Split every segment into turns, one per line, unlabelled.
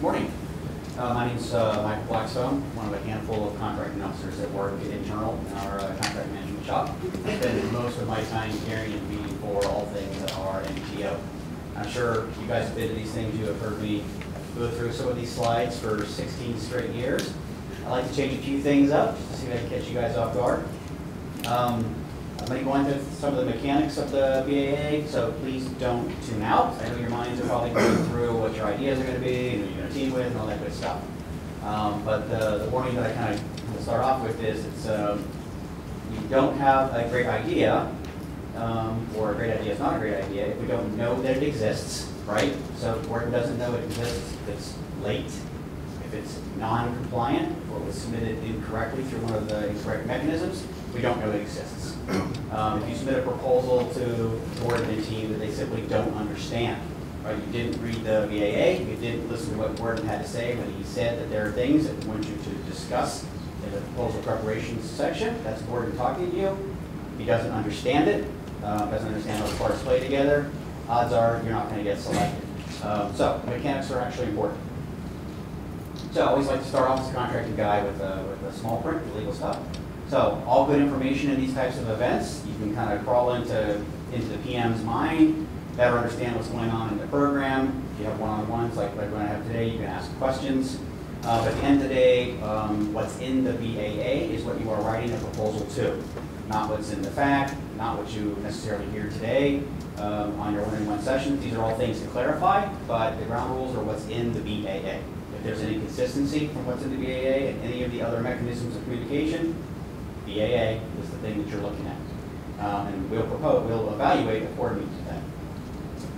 Morning. My name is Michael Blackstone, one of a handful of contracting officers that work at Internal in our contract management shop. I spend most of my time hearing and meeting for all things that are MTO. I'm sure you guys have been to these things. You have heard me go through some of these slides for 16 straight years. I like to change a few things up just to see if I can catch you guys off guard. I'm going to go into some of the mechanics of the BAA, so please don't tune out. I know your minds are probably going through what your ideas are going to be, and who you're going to team with, and all that good stuff. But the warning that I kind of will start off with is you don't have a great idea, or a great idea is not a great idea, if we don't know that it exists, right? So if Gordon doesn't know it exists, if it's late, if it's non-compliant, or was submitted incorrectly through one of the incorrect mechanisms, we don't know it exists. If you submit a proposal to Gordon and team that they simply don't understand, right? You didn't read the BAA, you didn't listen to what Gordon had to say when he said that there are things that we want you to discuss in the proposal preparation section. That's Gordon talking to you. If he doesn't understand it, doesn't understand how the parts play together, odds are you're not going to get selected. So mechanics are actually important. So I always like to start off as a contracting guy with a small print, the legal stuff. So all good information in these types of events, you can kind of crawl into the PM's mind, better understand what's going on in the program. If you have one-on-ones like we're going to have today, you can ask questions. But at the end of the day, what's in the BAA is what you are writing a proposal to, not what's in the fact, not what you necessarily hear today on your one-on-one sessions. These are all things to clarify, but the ground rules are what's in the BAA. If there's any inconsistency from what's in the BAA and any of the other mechanisms of communication, BAA is the thing that you're looking at. And we'll evaluate accordingly to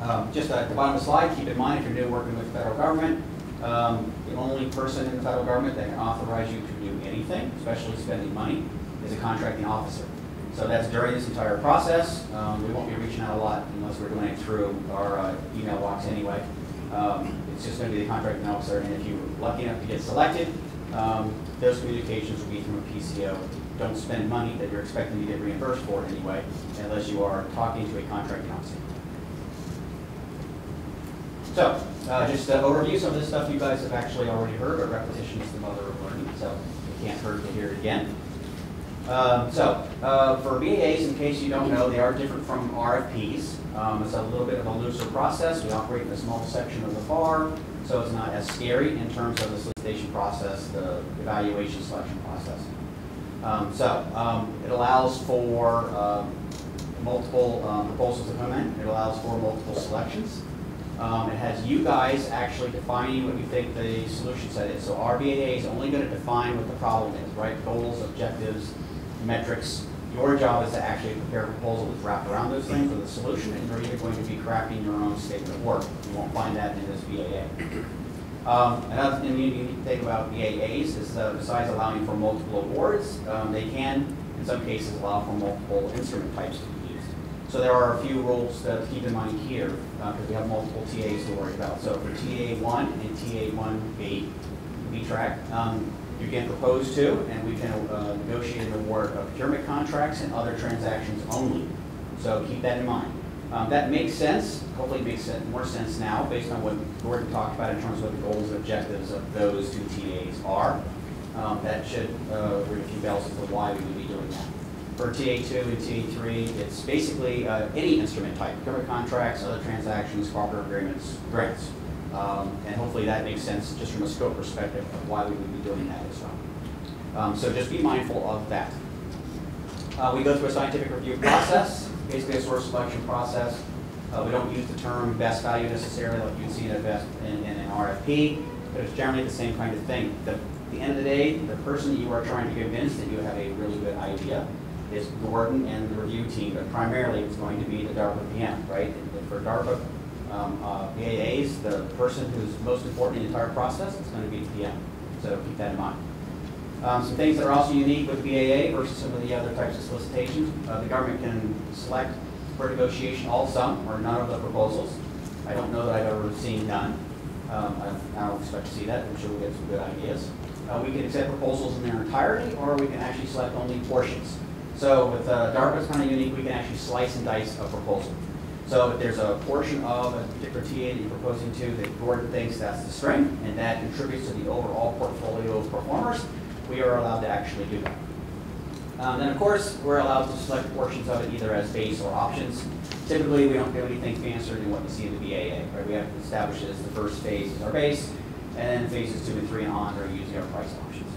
that. Just at the bottom of the slide, keep in mind if you're new working with the federal government, the only person in the federal government that can authorize you to do anything, especially spending money, is a contracting officer. So that's during this entire process. We won't be reaching out a lot unless we're doing it through our email box anyway. It's just going to be the contracting officer, and if you're lucky enough to get selected, those communications will be through a PCO. Don't spend money that you're expecting to get reimbursed for anyway, unless you are talking to a contracting officer. So, just an overview. Some of this stuff you guys have actually already heard, but repetition is the mother of learning, so it can't hurt to hear it again. For BAAs, in case you don't know, they are different from RFPs. It's a little bit of a looser process. We operate in a small section of the FAR, so it's not as scary in terms of the solicitation process, the evaluation selection process. It allows for multiple proposals to come in. It allows for multiple selections. It has you guys actually defining what you think the solution set is. So our BAA is only going to define what the problem is, right? Goals, objectives, metrics. Your job is to actually prepare a proposal that's wrapped around those things with a solution, and you're either going to be crafting your own statement of work. You won't find that in this BAA. Another thing you need to think about BAAs is besides allowing for multiple awards, they can, in some cases, allow for multiple instrument types to be used. So there are a few rules to keep in mind here, because we have multiple TAs to worry about. So for TA1 and TA1B, B-Track, you can propose to, and we can negotiate an award of procurement contracts and other transactions only. So keep that in mind. That makes sense. Hopefully it makes more sense now based on what Gordon talked about in terms of what the goals and objectives of those two TAs are. That should ring a few bells as to why we would be doing that. For TA2 and TA3, it's basically any instrument type, procurement contracts, other transactions, cooperative agreements, grants. And hopefully that makes sense just from a scope perspective of why we would be doing that as well. So just be mindful of that. We go through a scientific review process, basically a source selection process. We don't use the term best value necessarily like you'd see in an RFP, but it's generally the same kind of thing. At the end of the day, the person you are trying to convince that you have a really good idea is Gordon and the review team, but primarily it's going to be the DARPA PM, right? And for DARPA BAAs, the person who's most important in the entire process is going to be the PM. So keep that in mind. Some things that are also unique with BAA versus some of the other types of solicitations. The government can select for negotiation all, some, or none of the proposals. I don't know that I've ever seen none. I don't expect to see that. I'm sure we'll get some good ideas. We can accept proposals in their entirety, or we can actually select only portions. So with DARPA, it's kind of unique. We can actually slice and dice a proposal. So if there's a portion of a particular TA that you're proposing to that Gordon thinks that's the strength and that contributes to the overall portfolio of performers, we are allowed to actually do that. Then of course, we're allowed to select portions of it either as base or options. Typically, we don't do anything fancier than what you see in the BAA, right? We have to establish as the first phase is our base, and then phases 2 and 3 and on are usually our price options.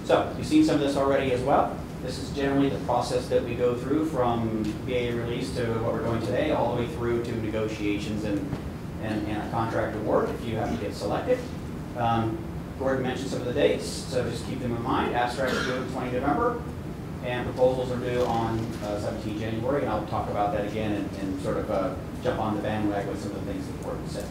So, you've seen some of this already as well. This is generally the process that we go through from BAA release to what we're doing today, all the way through to negotiations and a contract award if you have to get selected. Gordon mentioned some of the dates, so just keep them in mind. Abstracts are due 20 November, and proposals are due on 17 January, and I'll talk about that again and sort of jump on the bandwagon with some of the things that Gordon said.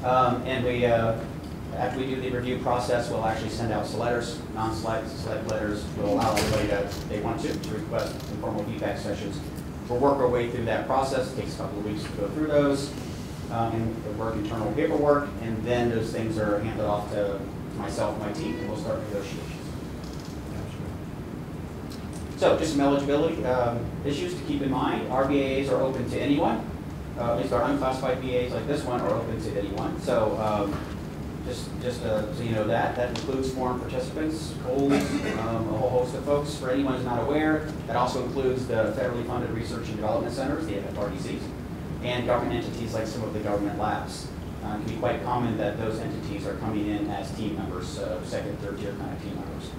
And we, after we do the review process, we'll actually send out letters, non-select letters. We'll allow everybody if they want to request informal feedback sessions. We'll work our way through that process. It takes a couple of weeks to go through those. And the work internal paperwork, and then those things are handed off to myself and my team, and we'll start negotiations. So, just some eligibility issues to keep in mind. Our BAAs are open to anyone. At least our unclassified BAAs like this one are open to anyone. So, just so you know that includes foreign participants, COLs, a whole host of folks. For anyone who's not aware, that also includes the federally funded research and development centers, the FFRDCs. And government entities like some of the government labs. It can be quite common that those entities are coming in as team members, second, third tier kind of team members.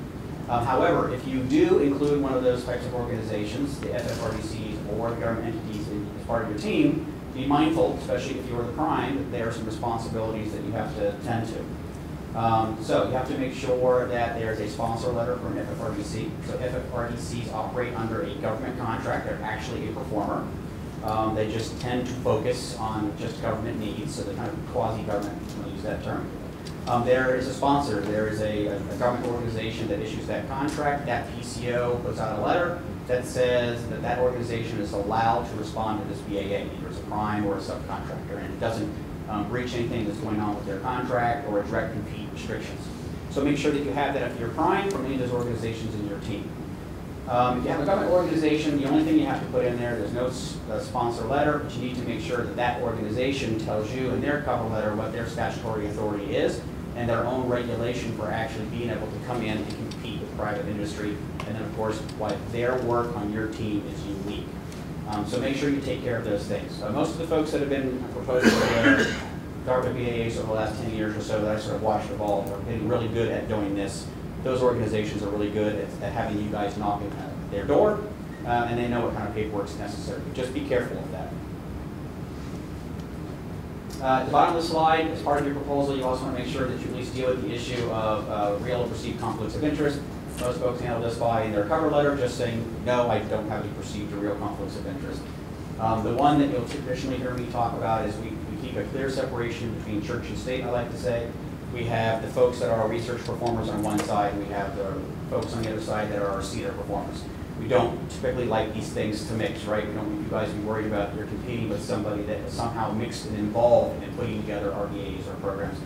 However, if you do include one of those types of organizations, the FFRDCs or the government entities as part of your team, be mindful, especially if you're the prime, that there are some responsibilities that you have to tend to. So you have to make sure that there's a sponsor letter from FFRDC. So FFRDCs operate under a government contract. They're actually a performer. They just tend to focus on just government needs, so they're kind of quasi-government, if you want to use that term. There is a sponsor. There is a government organization that issues that contract. That PCO puts out a letter that says that that organization is allowed to respond to this BAA, either as a prime or a subcontractor, and it doesn't breach anything that's going on with their contract or direct compete restrictions. So make sure that you have that if you're prime from any of those organizations in your team. If you have a government organization, the only thing you have to put in there's no sponsor letter, but you need to make sure that that organization tells you in their cover letter what their statutory authority is and their own regulation for actually being able to come in and compete with private industry, and then of course why their work on your team is unique. So make sure you take care of those things. Most of the folks that have been proposed for government BAAs over the last 10 years or so that I sort of watched evolve are getting really good at doing this. Those organizations are really good at having you guys knock at their door, and they know what kind of paperwork is necessary. Just be careful of that. At the bottom of the slide, as part of your proposal, you also want to make sure that you at least deal with the issue of real or perceived conflicts of interest. Most folks handle this by in their cover letter, just saying, no, I don't have any perceived or real conflicts of interest. The one that you'll traditionally hear me talk about is we keep a clear separation between church and state, I like to say. We have the folks that are our research performers on one side, we have the folks on the other side that are our CEDAR performers. We don't typically like these things to mix, right? We don't want you guys to be worried about you're competing with somebody that is somehow mixed and involved in putting together RBAs or programs.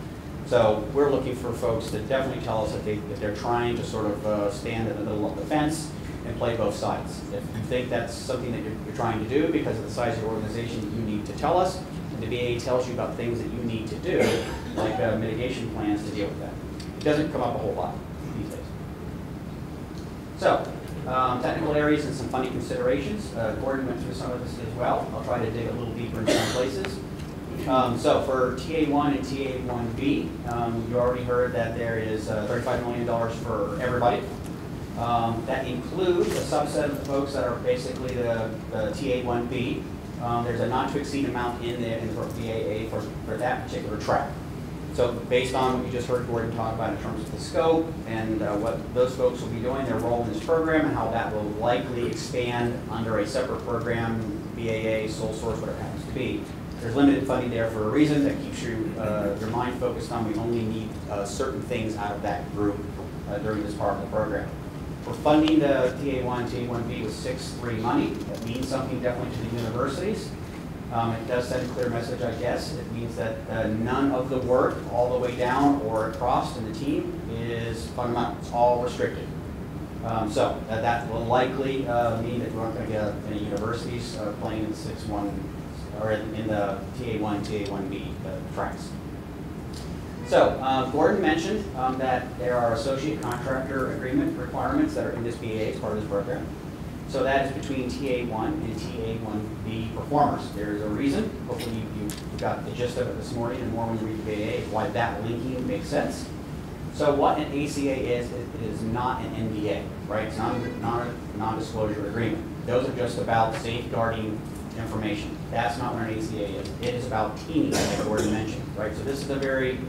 So we're looking for folks that definitely tell us that they're trying to sort of stand in the middle of the fence and play both sides. If you think that's something that you're trying to do because of the size of your organization, you need to tell us. And the BAA tells you about things that you need to do, like mitigation plans to deal with that. It doesn't come up a whole lot these days. So, technical areas and some funding considerations. Gordon went through some of this as well. I'll try to dig a little deeper in some places. So for TA1 and TA1B, you already heard that there is $35 million for everybody. That includes a subset of the folks that are basically the TA1B. There's a not to exceed amount in there in the BAA for that particular track. So based on what you just heard Gordon talk about in terms of the scope and what those folks will be doing, their role in this program, and how that will likely expand under a separate program, BAA, sole source, whatever it happens to be. There's limited funding there for a reason that keeps your mind focused on we only need certain things out of that group during this part of the program. We're funding the TA1, TA1B with 6-3 money. That means something definitely to the universities. It does send a clear message, I guess. It means that none of the work all the way down or across in the team is fundamental. It's all restricted. So that will likely mean that we aren't going to get any universities playing in 6-1 or in the TA1, TA1B tracks. So Gordon mentioned that there are associate contractor agreement requirements that are in this BAA as part of this program. So that is between TA1 and TA1B performers. There is a reason. Hopefully you got the gist of it this morning and more when you read the BAA, why that linking makes sense. So what an ACA is, it is not an NDA, right? It's not a non-disclosure agreement. Those are just about safeguarding information. That's not what an ACA is. It is about teaming, like Gordon mentioned, right? So this is a very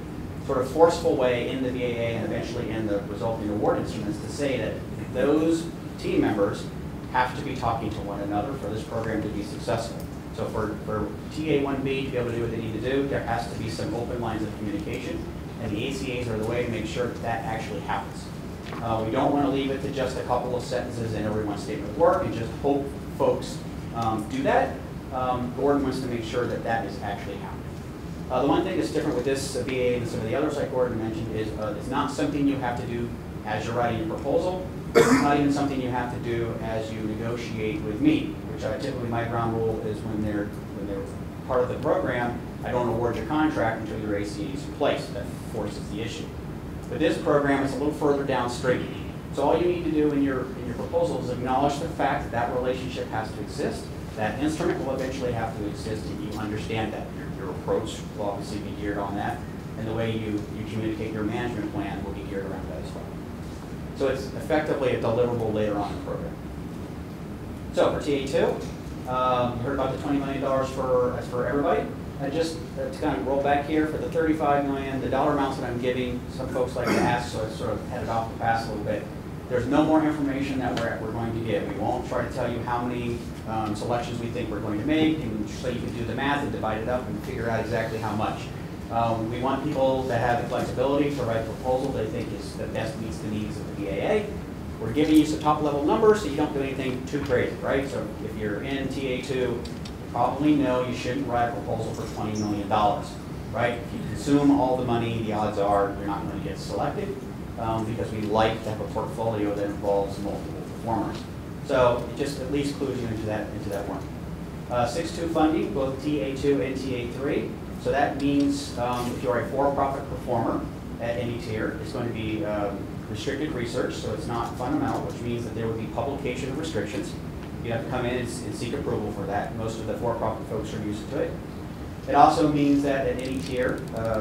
sort of forceful way in the BAA and eventually in the resulting award instruments to say that those team members have to be talking to one another for this program to be successful. So for TA1B to be able to do what they need to do, there has to be some open lines of communication, and the ACAs are the way to make sure that that actually happens. We don't want to leave it to just a couple of sentences in everyone's statement of work and just hope folks do that. Gordon wants to make sure that that is actually happening. The one thing that's different with this BAA and some of the others like Gordon mentioned is it's not something you have to do as you're writing your proposal. It's not even something you have to do as you negotiate with me, which typically my ground rule is when they're part of the program, I don't award your contract until your ACA is in place. That forces the issue. But this program is a little further downstream. So all you need to do in your proposal is acknowledge the fact that that relationship has to exist. That instrument will eventually have to exist, and you understand that. Your approach will obviously be geared on that, and the way you communicate your management plan will be geared around that as well. So it's effectively a deliverable later on in the program. So for TA2, you heard about the $20 million for everybody. And just to kind of roll back here, for the $35 million, the dollar amounts that I'm giving, some folks like to ask, so I sort of headed off the pass a little bit. There's no more information that we're going to give. We won't try to tell you how many selections we think we're going to make, and so you can do the math and divide it up and figure out exactly how much. We want people to have the flexibility to write a proposal they think is that best meets the needs of the BAA. We're giving you some top-level numbers so you don't do anything too crazy, right? So if you're in TA2, you probably know you shouldn't write a proposal for $20 million, right? If you consume all the money, the odds are you're not going to get selected because we like to have a portfolio that involves multiple performers. So it just at least clues you into that one. 6-2 funding, both TA2 and TA3. So that means if you're a for-profit performer at any tier, it's going to be restricted research, so it's not fundamental, which means that there would be publication restrictions. You have to come in and seek approval for that. Most of the for-profit folks are used to it. It also means that at any tier,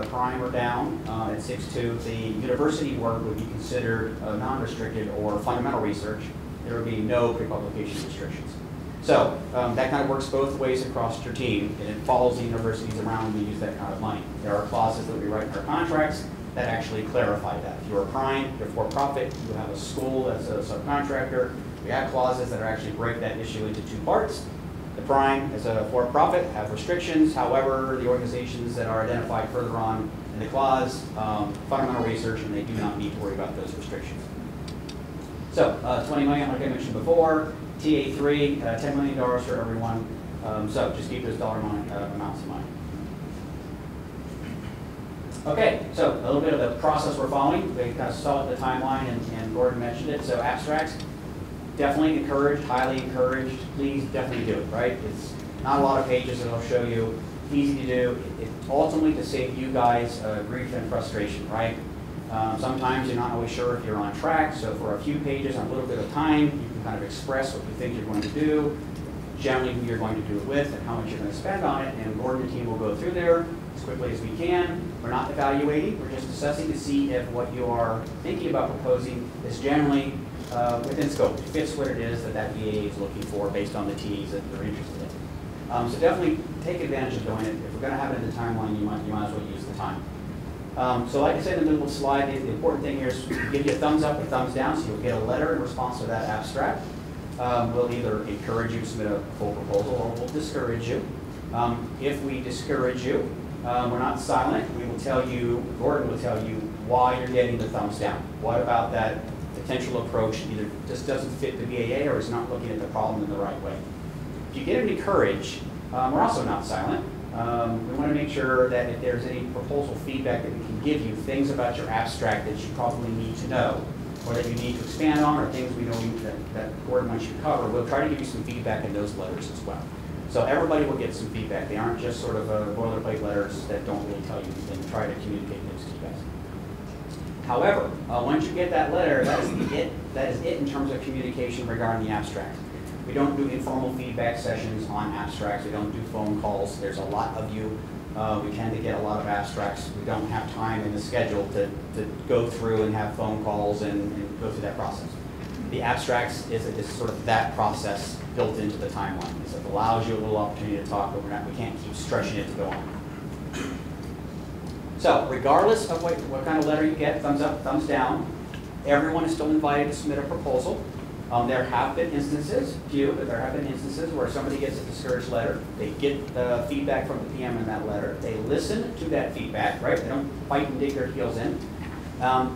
prime or down, at 6-2, the university work would be considered non-restricted or fundamental research. There would be no pre-publication restrictions. So that kind of works both ways across your team, and it follows the universities around when we use that kind of money. There are clauses that we write in our contracts that actually clarify that. If you're a prime, you're for-profit, you have a school that's a subcontractor, we have clauses that actually break that issue into two parts. The prime, as a for-profit, have restrictions. However, the organizations that are identified further on in the clause, fundamental research, and they do not need to worry about those restrictions. So, 20 million, like I mentioned before. TA3, $10 million for everyone. So just keep those dollar amounts in mind. Okay, so a little bit of the process we're following. We kind of saw the timeline, and Gordon mentioned it. So abstracts, definitely encouraged, highly encouraged. Please definitely do it, right? It's not a lot of pages that I'll show you. Easy to do. It's ultimately to save you guys grief and frustration, right? Sometimes you're not always sure if you're on track, so for a few pages on a little bit of time, you can kind of express what you think you're going to do, generally who you're going to do it with, and how much you're going to spend on it, and Gordon and the team will go through there as quickly as we can. We're not evaluating, we're just assessing to see if what you are thinking about proposing is generally within scope. It fits what it is that that BAA is looking for based on the TEs that they're interested in. So definitely take advantage of doing it. If we're going to have it in the timeline, you might as well use the time. So like I said in the middle of the slide, the important thing here is to give you a thumbs up or thumbs down, so you'll get a letter in response to that abstract. We'll either encourage you to submit a full proposal or we'll discourage you. If we discourage you, we're not silent. We will tell you, Gordon will tell you why you're getting the thumbs down. What about that potential approach either just doesn't fit the BAA or is not looking at the problem in the right way. If you get him encouraged, we're also not silent. We want to make sure that if there's any proposal feedback that we can give you, things about your abstract that you probably need to know, or that you need to expand on, or things we know that Gordon wants you to cover, we'll try to give you some feedback in those letters as well. So everybody will get some feedback. They aren't just sort of boilerplate letters that don't really tell you and try to communicate those to you guys. However, once you get that letter, that is it in terms of communication regarding the abstract. We don't do informal feedback sessions on abstracts. We don't do phone calls. There's a lot of you. We tend to get a lot of abstracts. We don't have time in the schedule to go through and have phone calls and go through that process. The abstracts is sort of that process built into the timeline. So it allows you a little opportunity to talk, but we can't keep stretching it to go on. So regardless of what kind of letter you get, thumbs up, thumbs down, everyone is still invited to submit a proposal. There have been instances, few, but there have been instances where somebody gets a discouraged letter. They get the feedback from the PM in that letter. They listen to that feedback, right? They don't fight and dig their heels in.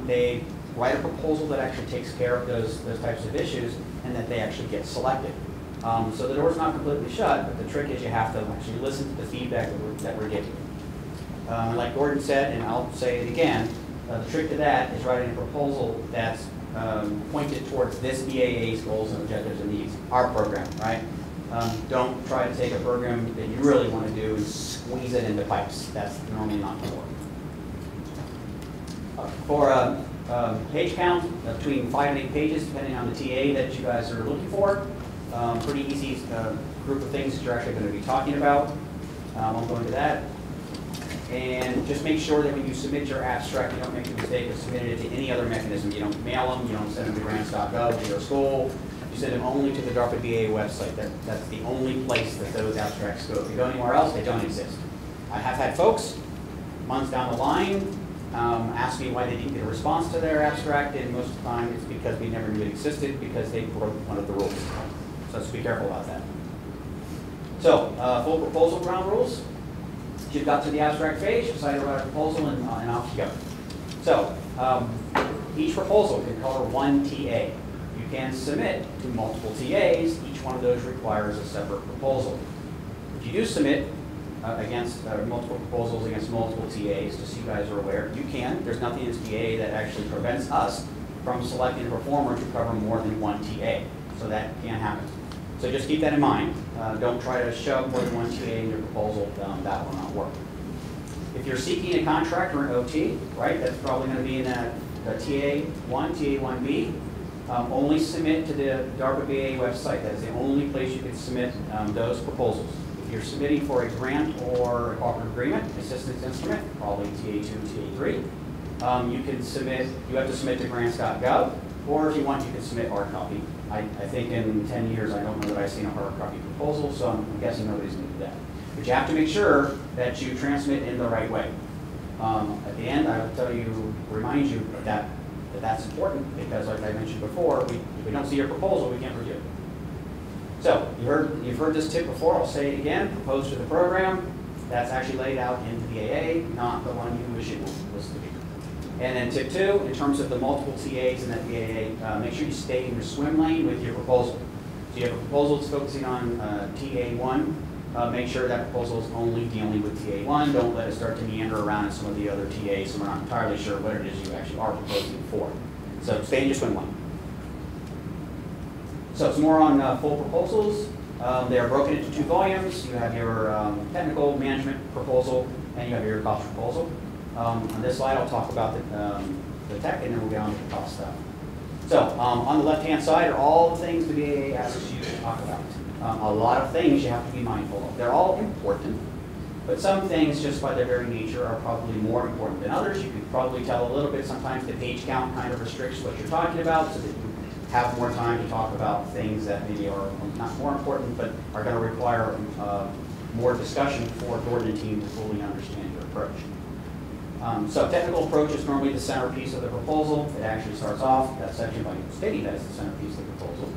They write a proposal that actually takes care of those types of issues, and that they actually get selected. So the door's not completely shut, but the trick is you have to actually listen to the feedback that we're getting. Like Gordon said, and I'll say it again, the trick to that is writing a proposal that's pointed towards this BAA's goals and objectives and needs, our program, right? Don't try to take a program that you really want to do and squeeze it into pipes. That's normally not going to work. For a page count between 5 and 8 pages, depending on the TA that you guys are looking for, pretty easy group of things that you're actually going to be talking about. I'll go into that. And just make sure that when you submit your abstract, you don't make the mistake of submitting it to any other mechanism. You don't mail them, you don't send them to grants.gov to your school. You send them only to the DARPA BAA website. That's the only place that those abstracts go. If you go anywhere else, they don't exist. I have had folks, months down the line, ask me why they didn't get a response to their abstract, and most of the time it's because we never knew it existed because they broke one of the rules. So let's be careful about that. So, full proposal ground rules. You've got to the abstract phase, decide to write a proposal, and off you go. So, each proposal can cover one TA. You can submit to multiple TAs. Each one of those requires a separate proposal. If you do submit against multiple proposals against multiple TAs, just so you guys are aware, you can. There's nothing in this TA that actually prevents us from selecting a performer to cover more than one TA. So that can happen. So just keep that in mind. Don't try to shove more than one TA in your proposal. That will not work. If you're seeking a contract or an OT, right, that's probably going to be in that TA1, TA1B. Only submit to the DARPA BAA website. That is the only place you can submit those proposals. If you're submitting for a grant or a cooperative agreement, assistance instrument, probably TA2, TA3, you can submit. You have to submit to grants.gov, or if you want, you can submit hard copy. I think in 10 years, I don't know that I've seen a hard copy proposal, so I'm guessing nobody's going to do that. But you have to make sure that you transmit in the right way. At the end, I will tell you, remind you that that's important because, like I mentioned before, if we don't see your proposal, we can't review it. So you've heard this tip before. I'll say it again. Propose to the program. That's actually laid out in the BAA, not the one you wish it was to be. And then tip 2, in terms of the multiple TAs in that BAA, make sure you stay in your swim lane with your proposal. So you have a proposal that's focusing on TA1. Make sure that proposal is only dealing with TA1. Don't let it start to meander around in some of the other TAs, so we're not entirely sure what it is you actually are proposing for. So stay in your swim lane. So it's more on full proposals. They are broken into 2 volumes. You have your technical management proposal, and you have your cost proposal. On this slide, I'll talk about the tech, and then we'll get on to the cost stuff. So on the left-hand side are all the things the BAA asks you to talk about. A lot of things you have to be mindful of. They're all important, but some things, just by their very nature, are probably more important than others. You could probably tell a little bit. Sometimes the page count kind of restricts what you're talking about, so that you have more time to talk about things that maybe are not more important, but are going to require more discussion for Gordon and team to fully understand your approach. So technical approach is normally the centerpiece of the proposal. It actually starts off that section by stating that it's the centerpiece of the proposal.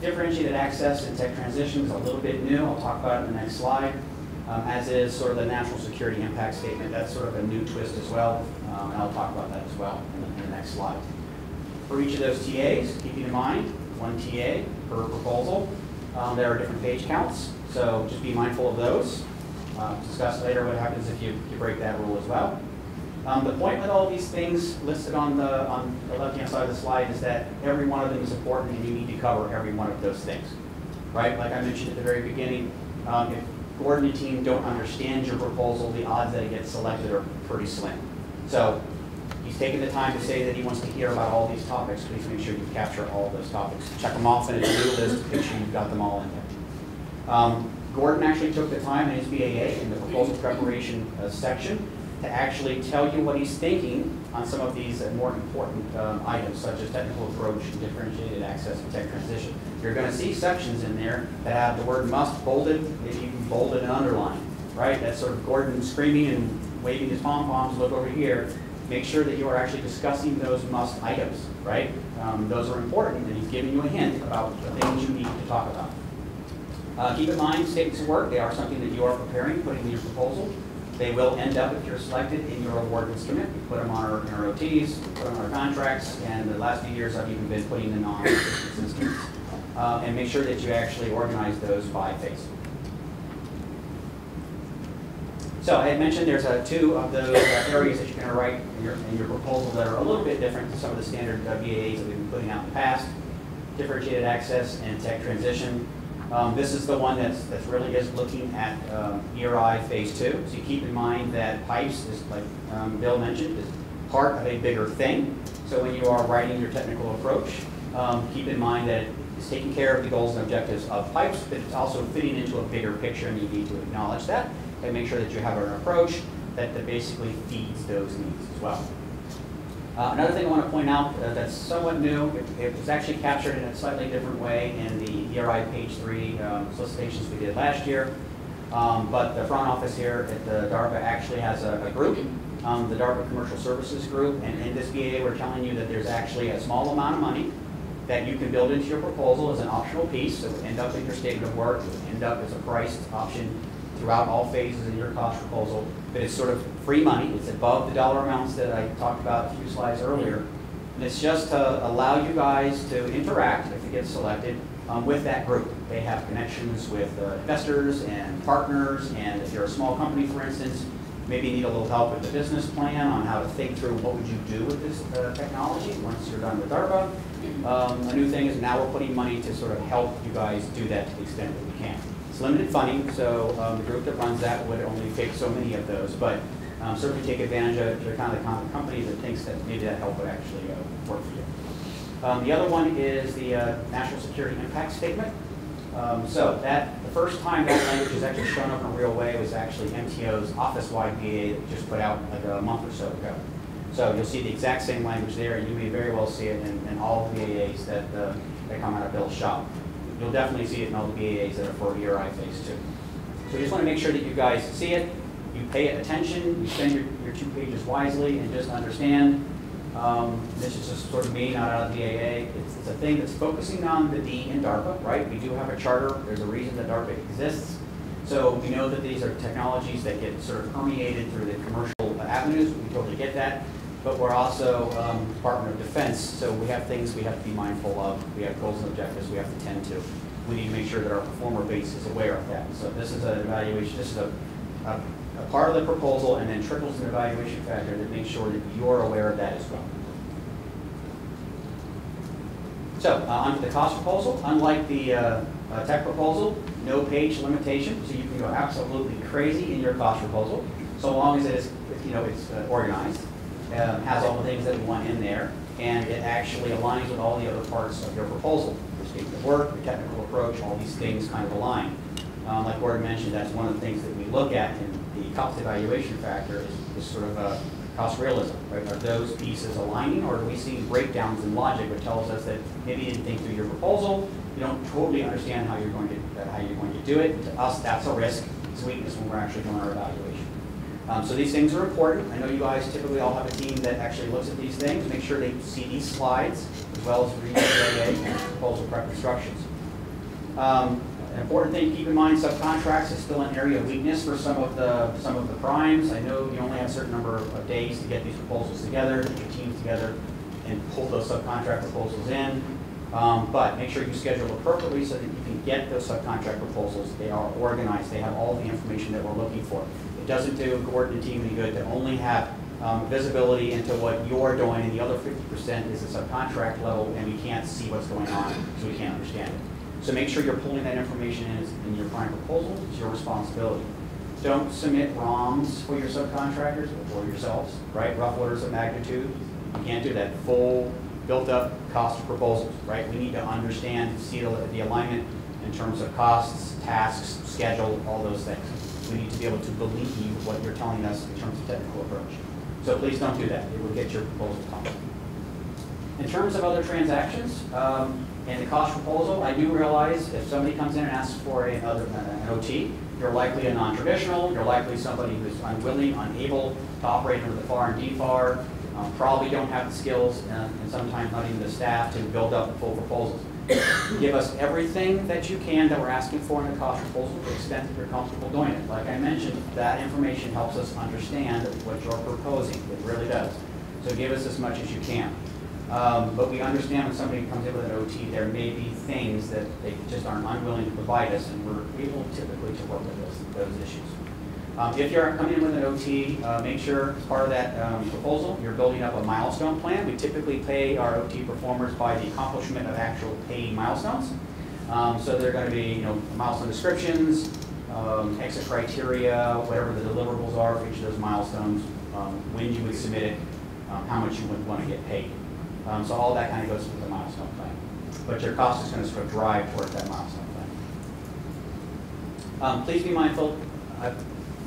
Differentiated access and tech transition is a little bit new. I'll talk about it in the next slide. As is sort of the national security impact statement. That's sort of a new twist as well, and I'll talk about that as well in the next slide. For each of those TAs, keeping in mind, 1 TA per proposal. There are different page counts, so just be mindful of those. Discuss later what happens if you break that rule as well. The point with all these things listed on the left-hand side of the slide is that every one of them is important and you need to cover every one of those things, right? Like I mentioned at the very beginning, if Gordon and team don't understand your proposal, the odds that it gets selected are pretty slim. So he's taken the time to say that he wants to hear about all these topics. Please make sure you capture all of those topics. Check them off in a to-do list, make sure you've got them all in there. Gordon actually took the time in his BAA in the proposal preparation section to actually tell you what he's thinking on some of these more important items, such as technical approach, differentiated access, and tech transition. You're going to see sections in there that have the word must bolded, maybe even bolded and underlined, right? That's sort of Gordon screaming and waving his pom-poms, look over here. Make sure that you are actually discussing those must items, right? Those are important, and he's giving you a hint about the things you need to talk about. Keep in mind, statements of work, they are something that you are preparing, putting in your proposal. They will end up, if you're selected, in your award instrument. We put them on our OTs, put them on our contracts, and the last few years I've even been putting them on assistance instruments. And make sure that you actually organize those by phase. So I had mentioned there's two of those areas that you're going to write in your proposal that are a little bit different than some of the standard BAAs that we've been putting out in the past. Differentiated access and tech transition. This is the one that really is looking at ERI Phase 2. So you keep in mind that pipes, is like Bill mentioned, is part of a bigger thing. So when you are writing your technical approach, keep in mind that it's taking care of the goals and objectives of pipes, but it's also fitting into a bigger picture, and you need to acknowledge that and make sure that you have an approach that basically feeds those needs as well. Another thing I want to point out that's somewhat new, it was actually captured in a slightly different way in the ERI page 3 solicitations we did last year. But the front office here at the DARPA actually has a group, the DARPA Commercial Services Group, and in this BAA we're telling you that there's actually a small amount of money that you can build into your proposal as an optional piece. So it will end up in your statement of work, it will end up as a priced option throughout all phases in your cost proposal, but it's sort of free money. It's above the dollar amounts that I talked about a few slides earlier. And it's just to allow you guys to interact, if you get selected, with that group. They have connections with investors and partners, and if you're a small company, for instance, maybe you need a little help with the business plan on how to think through what would you do with this technology once you're done with DARPA. A new thing is now we're putting money to sort of help you guys do that to the extent that we can. It's limited funding, so the group that runs that would only take so many of those, but certainly take advantage of the kind of company that thinks that maybe that help would actually work for you. The other one is the National Security Impact Statement. So the first time that language was actually shown up in a real way was actually MTO's office-wide BAA that just put out like a month or so ago. So you'll see the exact same language there, and you may very well see it in all the BAAs that come out of Bill's shop. You'll definitely see it in all the BAAs that are for ERI Phase 2. So we just want to make sure that you guys see it, you pay it attention, you spend your 2 pages wisely, and just understand this is just sort of me, not out of the BAA. It's a thing that's focusing on the D in DARPA, right? We do have a charter. There's a reason that DARPA exists. So we know that these are technologies that get sort of permeated through the commercial avenues. We totally get that. But we're also Department of Defense, so we have things we have to be mindful of. We have goals and objectives we have to tend to. We need to make sure that our performer base is aware of that. So this is an evaluation, this is a part of the proposal, and then trickles an evaluation factor that makes sure that you're aware of that as well. So onto the cost proposal. Unlike the tech proposal, no page limitation, so you can go absolutely crazy in your cost proposal, so long as it is, it's organized. Has all the things that we want in there, and it actually aligns with all the other parts of your proposal. Your statement of work, your technical approach, all these things kind of align. Like Gordon mentioned, that's one of the things that we look at in the cost evaluation factor is sort of a cost realism, right? Are those pieces aligning, or do we see breakdowns in logic that tells us that maybe you didn't think through your proposal, you don't totally understand how you're going to do it. To us, that's a risk. It's a weakness when we're actually doing our evaluation. So these things are important. I know you guys typically all have a team that actually looks at these things, make sure they see these slides, as well as read the BAA and proposal prep instructions. An important thing to keep in mind, subcontracts is still an area of weakness for some of the primes. I know you only have a certain number of days to get these proposals together, get your teams together, and pull those subcontract proposals in. But make sure you schedule appropriately so that you can get those subcontract proposals. They are organized. They have all the information that we're looking for. It doesn't do Gordon and team any good to only have visibility into what you're doing, and the other 50% is a subcontract level, and we can't see what's going on, so we can't understand it. So make sure you're pulling that information in your prime proposal. It's your responsibility. Don't submit ROMs for your subcontractors or yourselves, right? Rough orders of magnitude. You can't do that. Full, built-up cost of proposals, right? We need to understand, see the alignment in terms of costs, tasks, schedule, all those things. We need to be able to believe what you're telling us in terms of technical approach. So please don't do that. It will get your proposal pumped. In terms of other transactions, and the cost proposal, I do realize if somebody comes in and asks for an OT, you're likely a non-traditional, you're likely somebody who's unwilling, unable to operate under the FAR and DFAR, probably don't have the skills and sometimes not even the staff to build up full proposals. Give us everything that you can that we're asking for in the cost proposal to the extent that you're comfortable doing it. Like I mentioned, that information helps us understand what you're proposing. It really does. So give us as much as you can. But we understand when somebody comes in with an OT, there may be things that they just aren't unwilling to provide us, and we're able typically to work with those issues. If you're coming in with an OT, make sure as part of that proposal, you're building up a milestone plan. We typically pay our OT performers by the accomplishment of actual pay milestones. So they're going to be, milestone descriptions, exit criteria, whatever the deliverables are for each of those milestones, when you would submit it, how much you would want to get paid. So all that kind of goes into the milestone plan. But your cost is going to sort of drive towards that milestone plan. Please be mindful.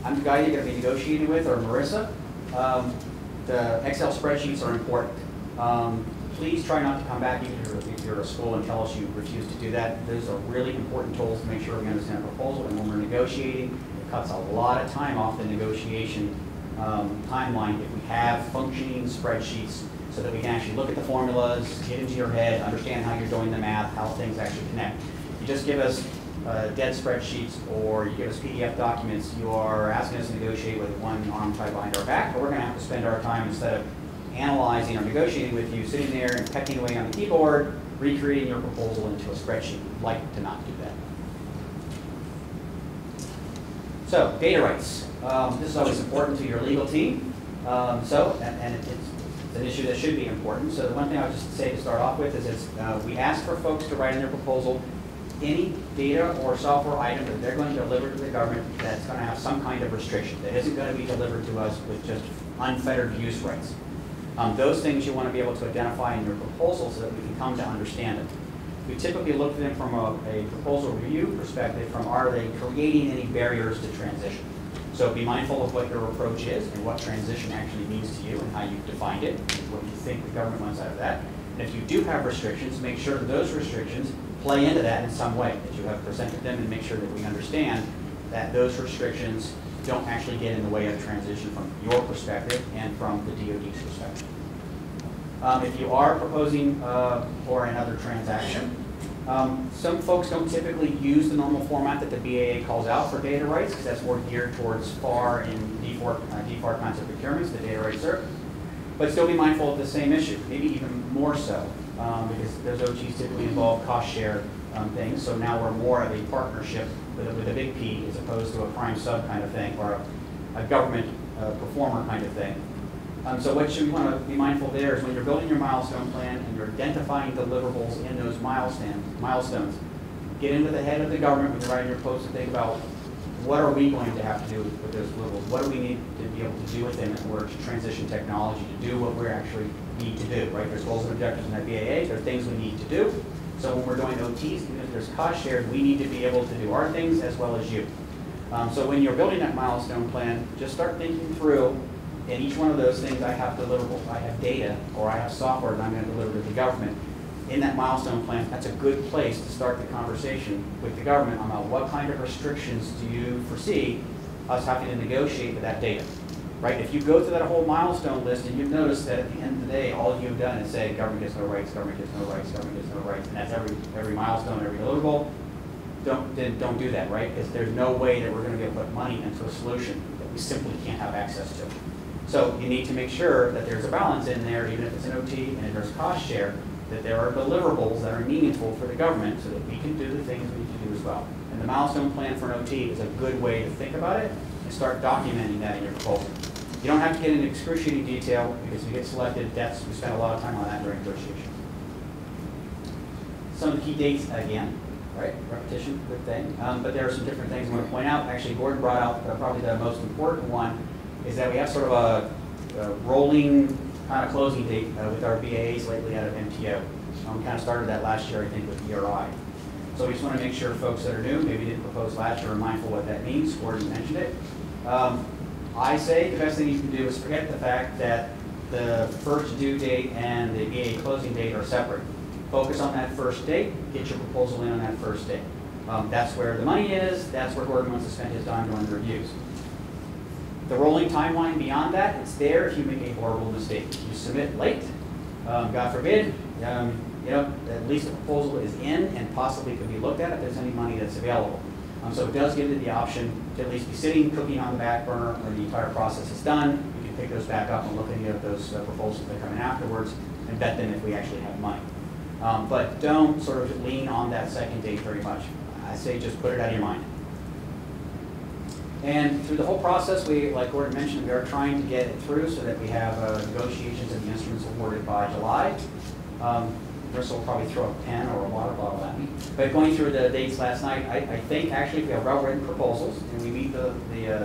I'm the guy you're going to be negotiating with, or Marissa. The Excel spreadsheets are important. Please try not to come back if you're a school and tell us you refuse to do that. Those are really important tools to make sure we understand the proposal. And when we're negotiating, it cuts a lot of time off the negotiation timeline if we have functioning spreadsheets so that we can actually look at the formulas, get into your head, understand how you're doing the math, how things actually connect. You just give us dead spreadsheets or you give us PDF documents, you are asking us to negotiate with one arm tied behind our back, but we're going to have to spend our time, instead of analyzing or negotiating with you, sitting there and pecking away on the keyboard, recreating your proposal into a spreadsheet. We'd like to not do that. So, data rights. This is always important to your legal team. And it's an issue that should be important. So the one thing I would just say to start off with is we ask for folks to write in their proposal any data or software item that they're going to deliver to the government that's going to have some kind of restriction, that isn't going to be delivered to us with just unfettered use rights. Those things you want to be able to identify in your proposal so that we can come to understand it. We typically look at them from a proposal review perspective from, are they creating any barriers to transition? So be mindful of what your approach is and what transition actually means to you and how you've defined it, and what you think the government wants out of that. And if you do have restrictions, make sure that those restrictions play into that in some way, that you have presented them, and make sure that we understand that those restrictions don't actually get in the way of transition from your perspective and from the DoD's perspective. If you are proposing for another transaction, some folks don't typically use the normal format that the BAA calls out for data rights, because that's more geared towards FAR and DFAR kinds of procurements, the data rights cert. But still be mindful of the same issue, maybe even more so, because those OTs typically involve cost share things. So now we're more of a partnership with a big P as opposed to a prime sub kind of thing, or a government performer kind of thing. So what you want to be mindful there is when you're building your milestone plan and you're identifying deliverables in those milestones, get into the head of the government when you're writing your post and think about, what are we going to have to do with those deliverables? What do we need to be able to do with them in order to transition technology to do what we actually need to do, right? There's goals and objectives in that BAA, there's things we need to do. So when we're doing OTs, even if there's cost shared, we need to be able to do our things as well as you. So when you're building that milestone plan, just start thinking through, in each one of those things, I have deliverables, I have data, or I have software that I'm going to deliver to the government. In that milestone plan, that's a good place to start the conversation with the government about what kind of restrictions do you foresee us having to negotiate with that data, right? If you go through that whole milestone list and you've noticed that at the end of the day, all you've done is say, government gets no rights, government gets no rights, government gets no rights, and that's every milestone, every deliverable, then don't do that, right? Because there's no way that we're going to be able to put money into a solution that we simply can't have access to. So you need to make sure that there's a balance in there, even if it's an OT and if there's cost share, that there are deliverables that are meaningful for the government so that we can do the things we need to do as well. And the milestone plan for an OT is a good way to think about it and start documenting that in your proposal. You don't have to get into excruciating detail because if you get selected, we spend a lot of time on that during negotiations. Some of the key dates, again, right? Repetition, good thing. But there are some different things I want to point out. Actually, Gordon brought out probably the most important one is that we have sort of a rolling kind of closing date with our BAAs lately out of MTO. We kind of started that last year, I think, with ERI. So we just want to make sure folks that are new, maybe didn't propose last year, are mindful what that means. Gordon mentioned it. I say the best thing you can do is forget the fact that the first due date and the BAA closing date are separate. Focus on that first date, get your proposal in on that first date. That's where the money is, that's where Gordon wants to spend his time doing the reviews. The rolling timeline beyond that, it's there if you make a horrible mistake. If you submit late, God forbid, at least the proposal is in and possibly could be looked at if there's any money that's available. So it does give you the option to at least be sitting, cooking on the back burner when the entire process is done. You can pick those back up and look at any of those proposals that come in afterwards and vet them if we actually have money. But don't sort of lean on that second date very much. I say just put it out of your mind. And through the whole process, like Gordon mentioned, we are trying to get it through so that we have negotiations and the instruments awarded by July. Bristol will probably throw a pen or a water bottle at me. But going through the dates last night, I think actually if we have well-written proposals and we meet the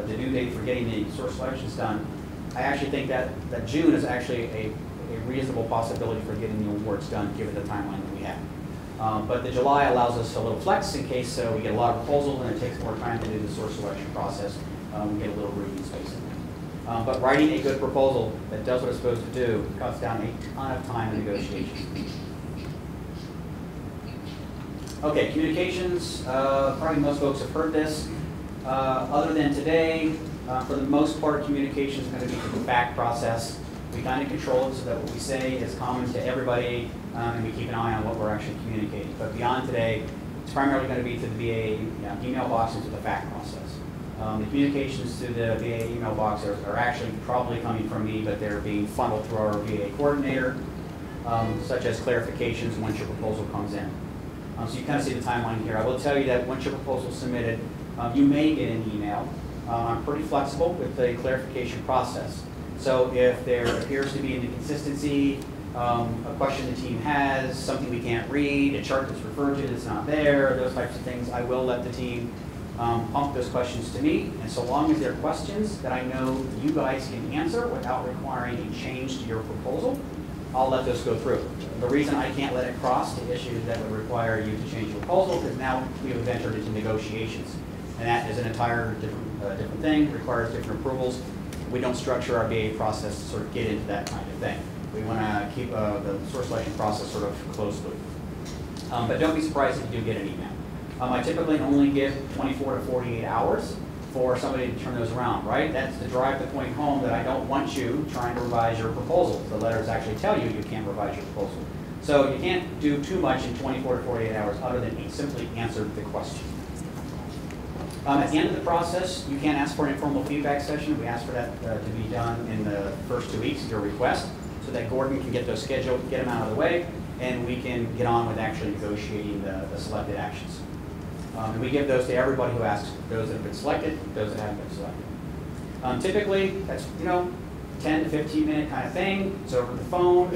due date for getting the source selections done, I actually think that June is actually a reasonable possibility for getting the awards done given the timeline that we have. But the July allows us a little flex in case we get a lot of proposals and it takes more time to do the source selection process. We get a little breathing space in there. But writing a good proposal that does what it's supposed to do cuts down a ton of time in negotiations. Okay, communications, probably most folks have heard this. Other than today, for the most part, communication is going to be through the FAQ process. We kind of control it so that what we say is common to everybody, and we keep an eye on what we're actually communicating. But beyond today, it's primarily going to be to the BAA email box and to the FAQ process. The communications to the BAA email box are actually probably coming from me, but they're being funneled through our BAA coordinator, such as clarifications once your proposal comes in. So you kind of see the timeline here. I will tell you that once your proposal is submitted, you may get an email. I'm pretty flexible with the clarification process. So if there appears to be an inconsistency, a question the team has, something we can't read, a chart that's referred to that's not there, those types of things, I will let the team pump those questions to me. And so long as they're questions that I know you guys can answer without requiring a change to your proposal, I'll let those go through. The reason I can't let it cross to issues that would require you to change your proposal is now we have entered into negotiations. And that is an entire different thing, requires different approvals. We don't structure our BAA process to sort of get into that kind of thing. We want to keep the source selection process sort of closed loop. But don't be surprised if you do get an email. I typically only give 24 to 48 hours for somebody to turn those around, right? That's to drive the point home that I don't want you trying to revise your proposal. The letters actually tell you you can't revise your proposal. So you can't do too much in 24 to 48 hours other than simply answer the question. At the end of the process, you can ask for an informal feedback session. We ask for that to be done in the first 2 weeks of your request so that Gordon can get those scheduled, get them out of the way, and we can get on with actually negotiating the selected actions. And we give those to everybody who asks, those that have been selected, those that haven't been selected. Typically, that's 10 to 15 minute kind of thing. It's over the phone.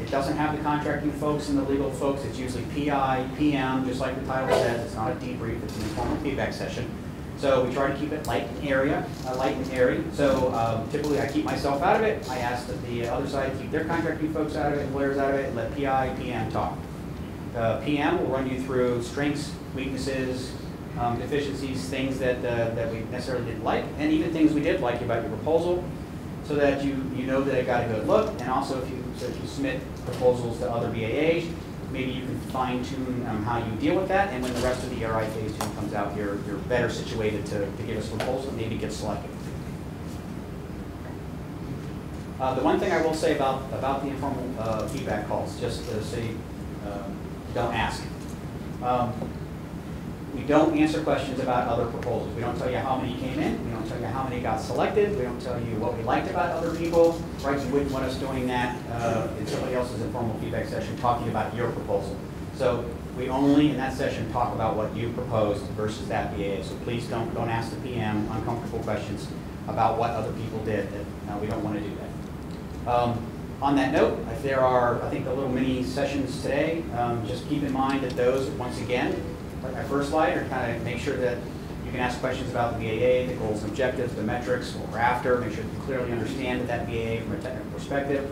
It doesn't have the contracting folks and the legal folks. It's usually PI, PM, just like the title says. It's not a debrief. It's an informal feedback session. So we try to keep it light and airy. So typically, I keep myself out of it. I ask that the other side keep their contracting folks out of it, lawyers out of it, and let PI, PM talk. PM will run you through strengths, weaknesses, deficiencies, things that we necessarily didn't like, and even things we did like about your proposal, so that you know that it got a good look. And also, if you submit proposals to other BAAs, maybe you can fine-tune how you deal with that. And when the rest of the ERI phase 2 comes out, you're better situated to give us a proposal and maybe get selected. The one thing I will say about the informal feedback calls, just to say, don't ask. We don't answer questions about other proposals. We don't tell you how many came in. We don't tell you how many got selected. We don't tell you what we liked about other people. Right? You wouldn't want us doing that in somebody else's informal feedback session talking about your proposal. So we only, in that session, talk about what you proposed versus that BAA. So please don't ask the PM uncomfortable questions. about what other people did. We don't want to do that. On that note, if there are, I think, the little mini sessions today, just keep in mind that those, once again, like my first slide, are kind of make sure that you can ask questions about the BAA, the goals and objectives, the metrics, what we're after, make sure you clearly understand that BAA from a technical perspective.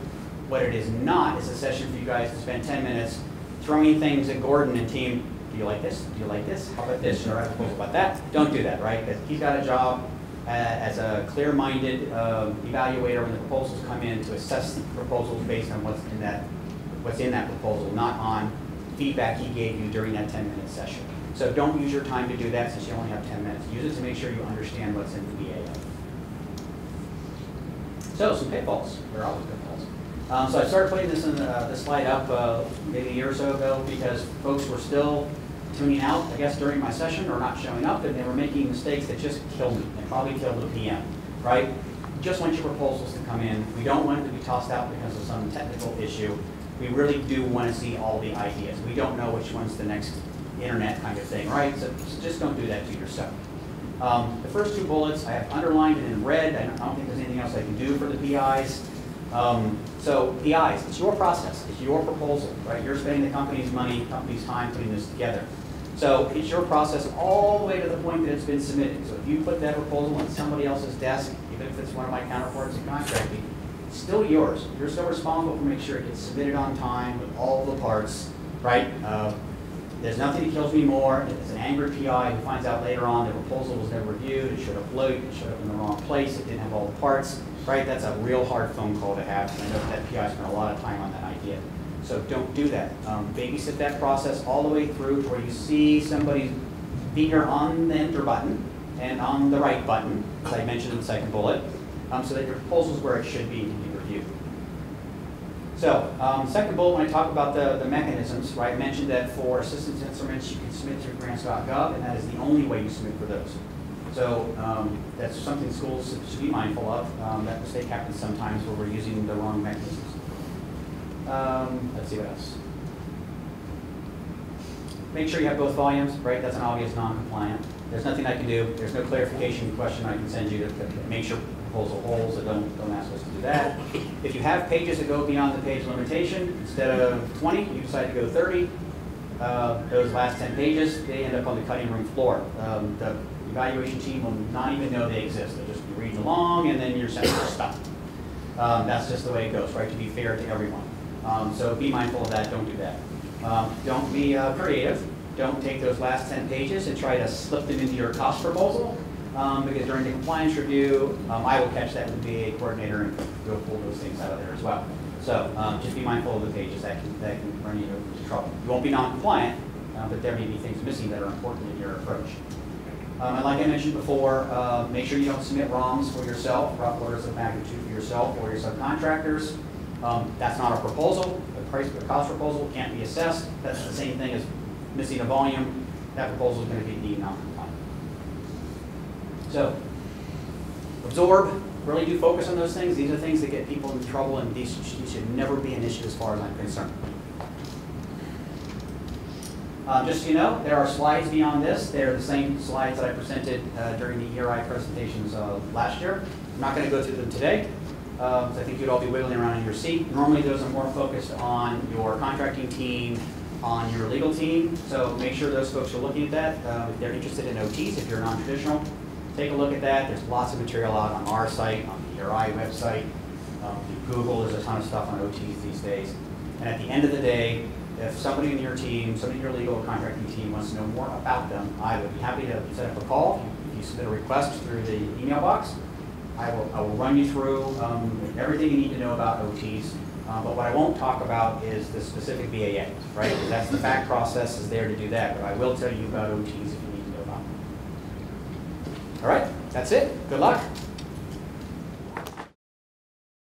What it is not is a session for you guys to spend 10 minutes throwing things at Gordon and team. Do you like this? Do you like this? How about this? Should I write a proposal about that? Don't do that, right? Because he's got a job as a clear-minded evaluator when the proposals come in to assess the proposals based on what's in that proposal, not on feedback he gave you during that 10-minute session. So don't use your time to do that since you only have 10 minutes. Use it to make sure you understand what's in the BAA. So some pitfalls. There are always pitfalls. So I started putting this in this slide up maybe a year or so ago because folks were still tuning out, I guess, during my session or not showing up, and they were making mistakes that just killed me and probably killed the PM, right? We just want your proposals to come in. We don't want it to be tossed out because of some technical issue. We really do want to see all the ideas. We don't know which one's the next internet kind of thing, right? So just don't do that to yourself. The first two bullets I have underlined and in red. I don't think there's anything else I can do for the PIs. So PIs, it's your process, it's your proposal, right? You're spending the company's money, company's time putting this together. So it's your process all the way to the point that it's been submitted. So if you put that proposal on somebody else's desk, even if it's one of my counterparts in contracting, it's still yours. You're still responsible for making sure it gets submitted on time with all the parts, right? There's nothing that kills me more. It's an angry PI who finds out later on the proposal was never reviewed, it showed up late, it showed up in the wrong place, it didn't have all the parts, right? That's a real hard phone call to have. I know that PI spent a lot of time on that idea. So don't do that. Babysit that process all the way through to where you see somebody's finger on the enter button and on the right button, as I mentioned in the second bullet, so that your proposal is where it should be to be reviewed. So, second bullet, when I talk about the mechanisms, right, I mentioned that for assistance instruments, you can submit through grants.gov, and that is the only way you submit for those. So that's something schools should be mindful of. That mistake happens sometimes where we're using the wrong mechanisms. Let's see what else. Make sure you have both volumes, right? That's an obvious non-compliant. There's nothing I can do. There's no clarification question I can send you to make sure proposal holds, so don't ask us to do that. If you have pages that go beyond the page limitation, instead of 20, you decide to go 30. Those last 10 pages, they end up on the cutting room floor. The evaluation team will not even know they exist. They'll just be reading along, and then your sentence will stop. That's just the way it goes, right, to be fair to everyone. So be mindful of that. Don't do that. Don't be creative. Don't take those last 10 pages and try to slip them into your cost proposal, because during the compliance review, I will catch that with the BA coordinator and go pull those things out of there as well. So just be mindful of the pages that can run you into trouble. You won't be non-compliant, but there may be things missing that are important in your approach. And like I mentioned before, make sure you don't submit ROMs for yourself, rough orders of magnitude for yourself or your subcontractors. That's not a proposal. The cost proposal can't be assessed. That's the same thing as missing a volume. That proposal is going to be deemed non-compliant. So, absorb. Really do focus on those things. These are things that get people in trouble, and these should never be an issue as far as I'm concerned. Just so you know, there are slides beyond this. They're the same slides that I presented during the ERI presentations last year. I'm not going to go through them today. I think you'd all be wiggling around in your seat. Normally those are more focused on your contracting team, on your legal team. So make sure those folks are looking at that. If they're interested in OTs, if you're non-traditional, take a look at that. There's lots of material out on our site, on the ERI website. Google, there's a ton of stuff on OTs these days. And at the end of the day, if somebody in your team, somebody in your legal or contracting team wants to know more about them, I would be happy to set up a call. If you submit a request through the email box, I will run you through everything you need to know about OTs. But what I won't talk about is the specific BAA, right? Because that's the fact process is there to do that. But I will tell you about OTs if you need to know about them. All right, that's it. Good luck.